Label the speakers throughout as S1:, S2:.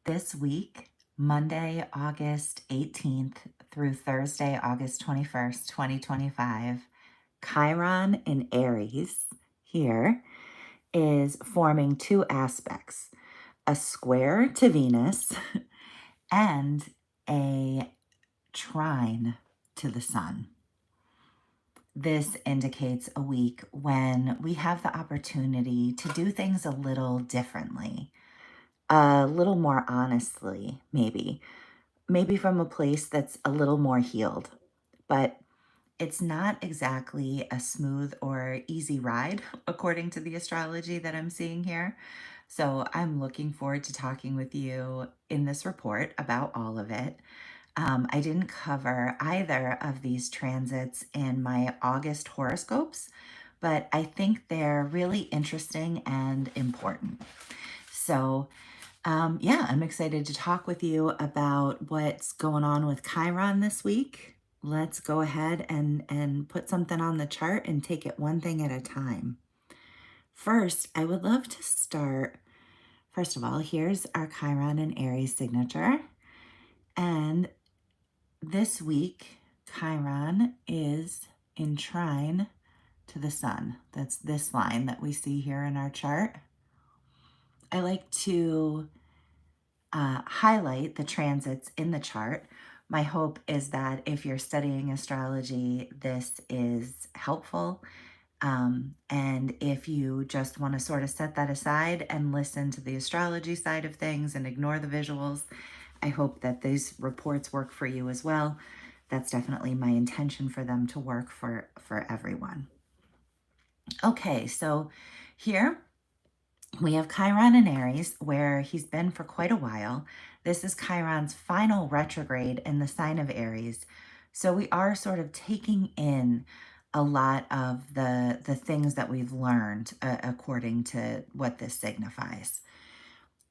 S1: This week, Monday, August 18th through Thursday, August 21st, 2025, Chiron in Aries here is forming two aspects, a square to Venus and a trine to the sun. This indicates a week when we have the opportunity to do things a little differently, a little more honestly, maybe from a place that's a little more healed. But it's not exactly a smooth or easy ride, according to the astrology that I'm seeing here. So I'm looking forward to talking with you in this report about all of it. I didn't cover either of these transits in my August horoscopes, but I think they're really interesting and important. So yeah, I'm excited to talk with you about what's going on with Chiron this week. Let's go ahead and put something on the chart and take it one thing at a time. First, I would love to start. First of all, here's our Chiron and Aries signature. And this week, Chiron is in trine to the sun. That's this line that we see here in our chart. I like to highlight the transits in the chart. My hope is that if you're studying astrology, this is helpful. And if you just want to sort of set that aside and listen to the astrology side of things and ignore the visuals, I hope that these reports work for you as well. That's definitely my intention for them to work for everyone. Okay, so here we have Chiron in Aries, where he's been for quite a while. This is Chiron's final retrograde in the sign of Aries. So we are sort of taking in a lot of the things that we've learned according to what this signifies.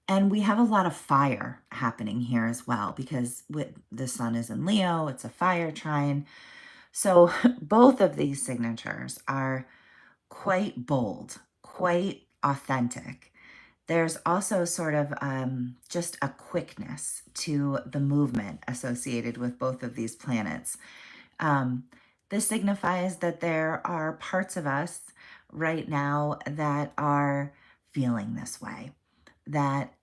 S1: And we have a lot of fire happening here as well, because with the sun is in Leo, it's a fire trine. So both of these signatures are quite bold, quite authentic. There's also sort of just a quickness to the movement associated with both of these planets. This signifies that there are parts of us right now that are feeling this way, that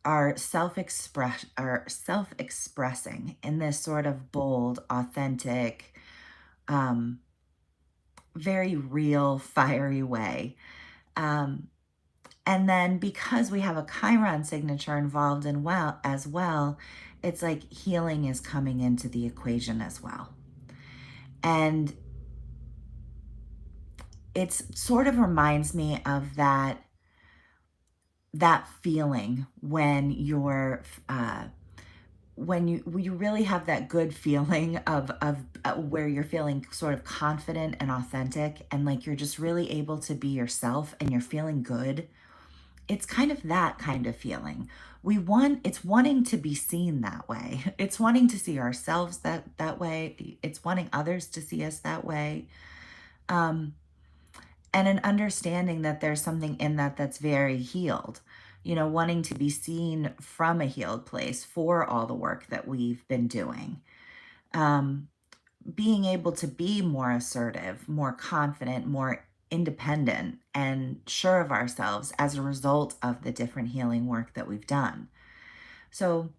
S1: are self-expressing in this sort of bold, authentic, um, very real, fiery way. And then because we have a Chiron signature involved in as well, it's like healing is coming into the equation as well. And it's sort of reminds me of that feeling when you're when you really have that good feeling of where you're feeling sort of confident and authentic, and like you're just really able to be yourself and you're feeling good. It's kind of that kind of feeling. It's wanting to be seen that way. It's wanting to see ourselves that way. It's wanting others to see us that way. Um, and an understanding that there's something in that that's very healed. Wanting to be seen from a healed place for all the work that we've been doing. Um, Being able to be more assertive, more confident, more independent, and sure of ourselves as a result of the different healing work that we've done. So,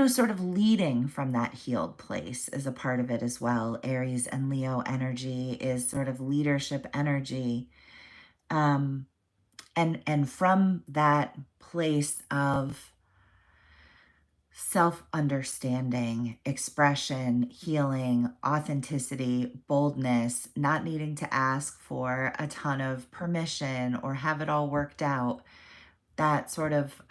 S1: sort of leading from that healed place is a part of it as well. Aries and Leo energy is sort of leadership energy. And from that place of self-understanding, expression, healing, authenticity, boldness, not needing to ask for a ton of permission or have it all worked out, that sort of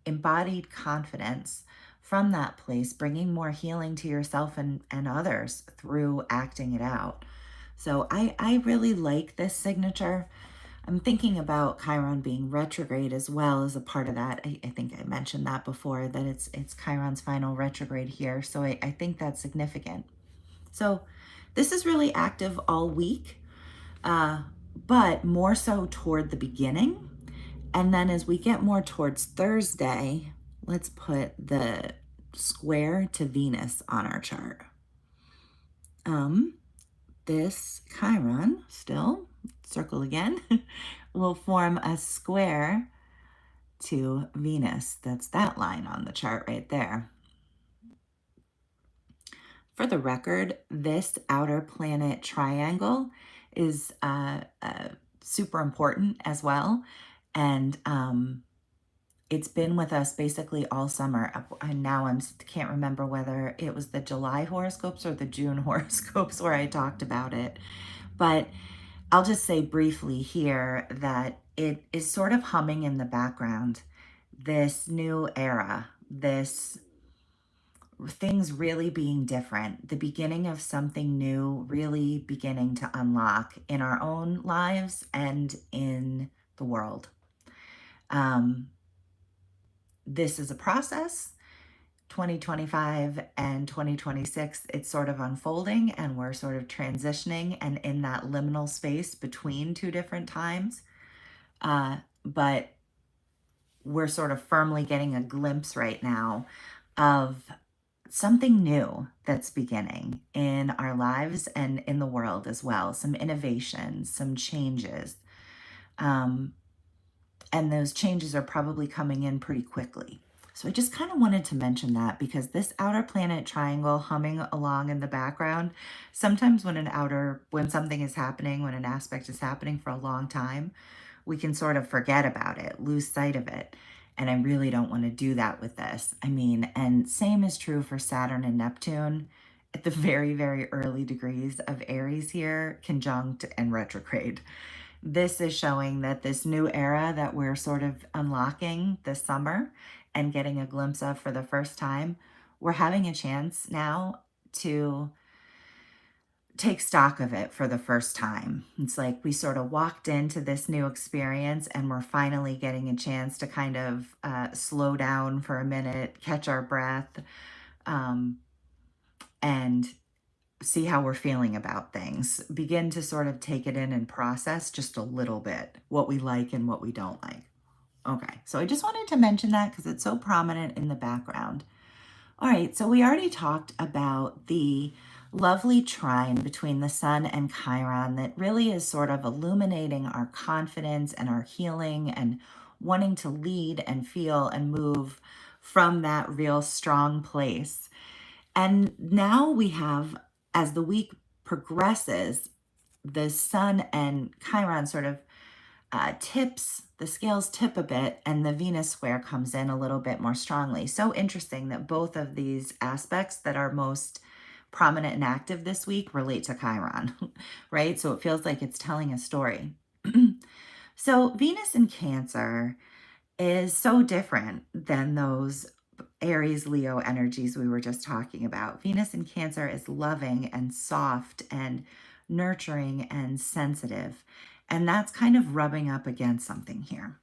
S1: embodied confidence from that place, bringing more healing to yourself and others through acting it out. So I really like this signature. I'm thinking about Chiron being retrograde as well as a part of that. I think I mentioned that before, that it's Chiron's final retrograde here. So I think that's significant. So this is really active all week, but more so toward the beginning. And then as we get more towards Thursday, let's put the square to Venus on our chart. This Chiron, still, circle again, will form a square to Venus. That's that line on the chart right there. For the record, this outer planet triangle is super important as well. And it's been with us basically all summer. And now I can't remember whether it was the July horoscopes or the June horoscopes where I talked about it. But I'll just say briefly here that it is sort of humming in the background. This new era, this things really being different, the beginning of something new really beginning to unlock in our own lives and in the world. This is a process. 2025 and 2026, it's sort of unfolding and we're sort of transitioning and in that liminal space between two different times. But we're sort of firmly getting a glimpse right now of something new that's beginning in our lives and in the world as well. Some innovations, some changes. And those changes are probably coming in pretty quickly. So I just kind of wanted to mention that because this outer planet triangle humming along in the background, sometimes when something is happening, when an aspect is happening for a long time, we can sort of forget about it, lose sight of it. And I really don't want to do that with this. I mean, and same is true for Saturn and Neptune at the very, very early degrees of Aries here, conjunct and retrograde. This is showing that this new era that we're sort of unlocking this summer and getting a glimpse of for the first time, we're having a chance now to take stock of it for the first time. It's like we sort of walked into this new experience and we're finally getting a chance to kind of slow down for a minute, catch our breath, and see how we're feeling about things. Begin to sort of take it in and process just a little bit what we like and what we don't like. Okay, so I just wanted to mention that because it's so prominent in the background. All right, so we already talked about the lovely trine between the sun and Chiron that really is sort of illuminating our confidence and our healing and wanting to lead and feel and move from that real strong place. And now we have, as the week progresses, the sun and Chiron sort of the scales tip a bit and the Venus square comes in a little bit more strongly. So interesting that both of these aspects that are most prominent and active this week relate to Chiron, right? So it feels like it's telling a story. So Venus in Cancer is so different than those Aries Leo energies we were just talking about. Venus in Cancer is loving and soft and nurturing and sensitive. And that's kind of rubbing up against something here.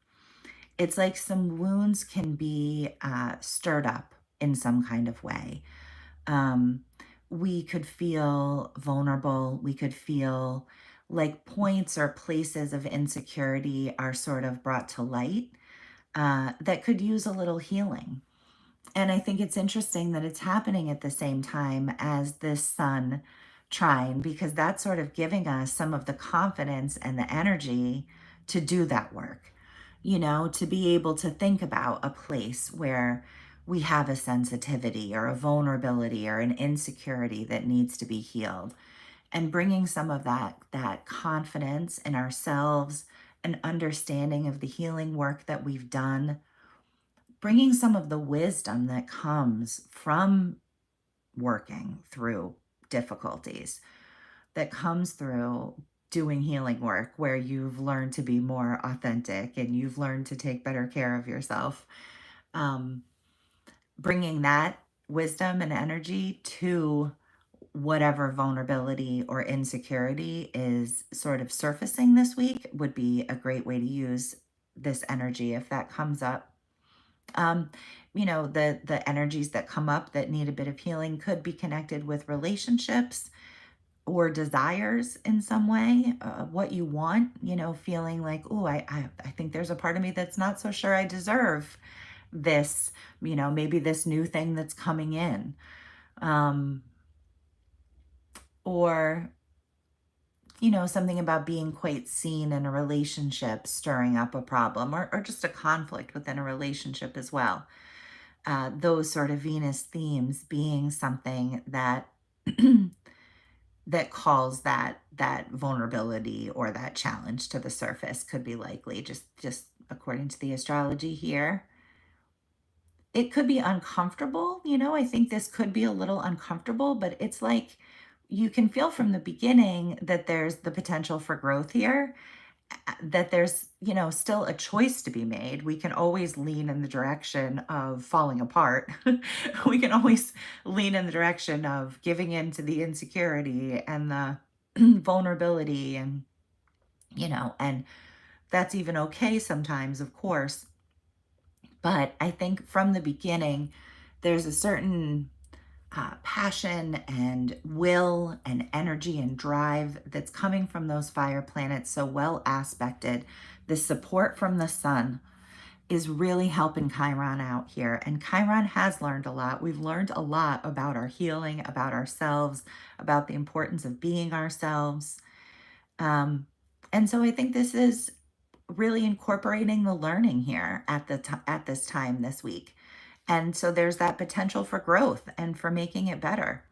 S1: It's like some wounds can be stirred up in some kind of way. We could feel vulnerable. We could feel like points or places of insecurity are sort of brought to light that could use a little healing. And I think it's interesting that it's happening at the same time as this sun trine, because that's sort of giving us some of the confidence and the energy to do that work, to be able to think about a place where we have a sensitivity or a vulnerability or an insecurity that needs to be healed, and bringing some of that confidence in ourselves, an understanding of the healing work that we've done, bringing some of the wisdom that comes from working through difficulties, that comes through doing healing work where you've learned to be more authentic and you've learned to take better care of yourself. Bringing that wisdom and energy to whatever vulnerability or insecurity is sort of surfacing this week would be a great way to use this energy if that comes up. The energies that come up that need a bit of healing could be connected with relationships or desires in some way, what you want, feeling like, oh, I think there's a part of me that's not so sure I deserve this, maybe this new thing that's coming in. Um, or, something about being quite seen in a relationship, stirring up a problem, or just a conflict within a relationship as well. Those sort of Venus themes being something that that calls that vulnerability or that challenge to the surface could be likely, just according to the astrology here. It could be uncomfortable, I think this could be a little uncomfortable, but it's like you can feel from the beginning that there's the potential for growth here, that there's, still a choice to be made. We can always lean in the direction of falling apart. We can always lean in the direction of giving in to the insecurity and the vulnerability, and that's even okay sometimes, of course. But I think from the beginning, there's a certain passion and will and energy and drive that's coming from those fire planets so well aspected. The support from the sun is really helping Chiron out here. And Chiron has learned a lot. We've learned a lot about our healing, about ourselves, about the importance of being ourselves. Um, and so I think this is really incorporating the learning here at this time this week. And so there's that potential for growth and for making it better.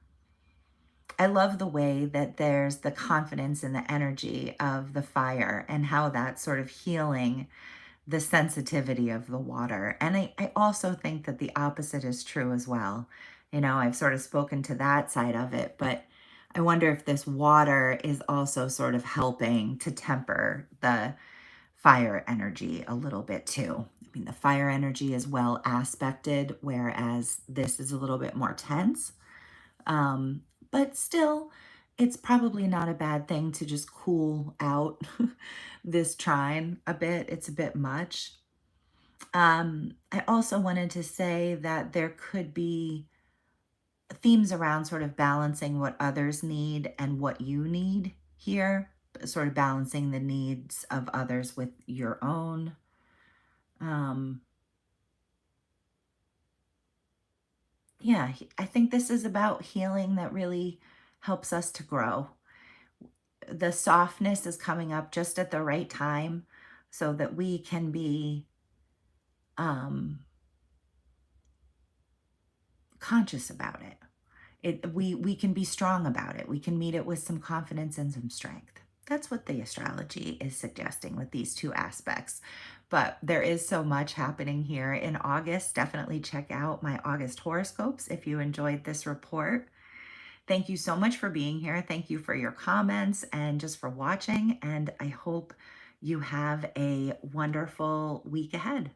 S1: I love the way that there's the confidence and the energy of the fire and how that's sort of healing the sensitivity of the water. And I also think that the opposite is true as well. I've sort of spoken to that side of it, but I wonder if this water is also sort of helping to temper the fire energy a little bit too. I mean, the fire energy is well aspected, whereas this is a little bit more tense. Um, but still, it's probably not a bad thing to just cool out this trine a bit. It's a bit much. I also wanted to say that there could be themes around sort of balancing what others need and what you need here, sort of balancing the needs of others with your own. Um, yeah, I think this is about healing that really helps us to grow. The softness is coming up just at the right time so that we can be um, conscious about it. We can be strong about it. We can meet it with some confidence and some strength. That's what the astrology is suggesting with these two aspects. But there is so much happening here in August. Definitely check out my August horoscopes if you enjoyed this report. Thank you so much for being here. Thank you for your comments and just for watching. And I hope you have a wonderful week ahead.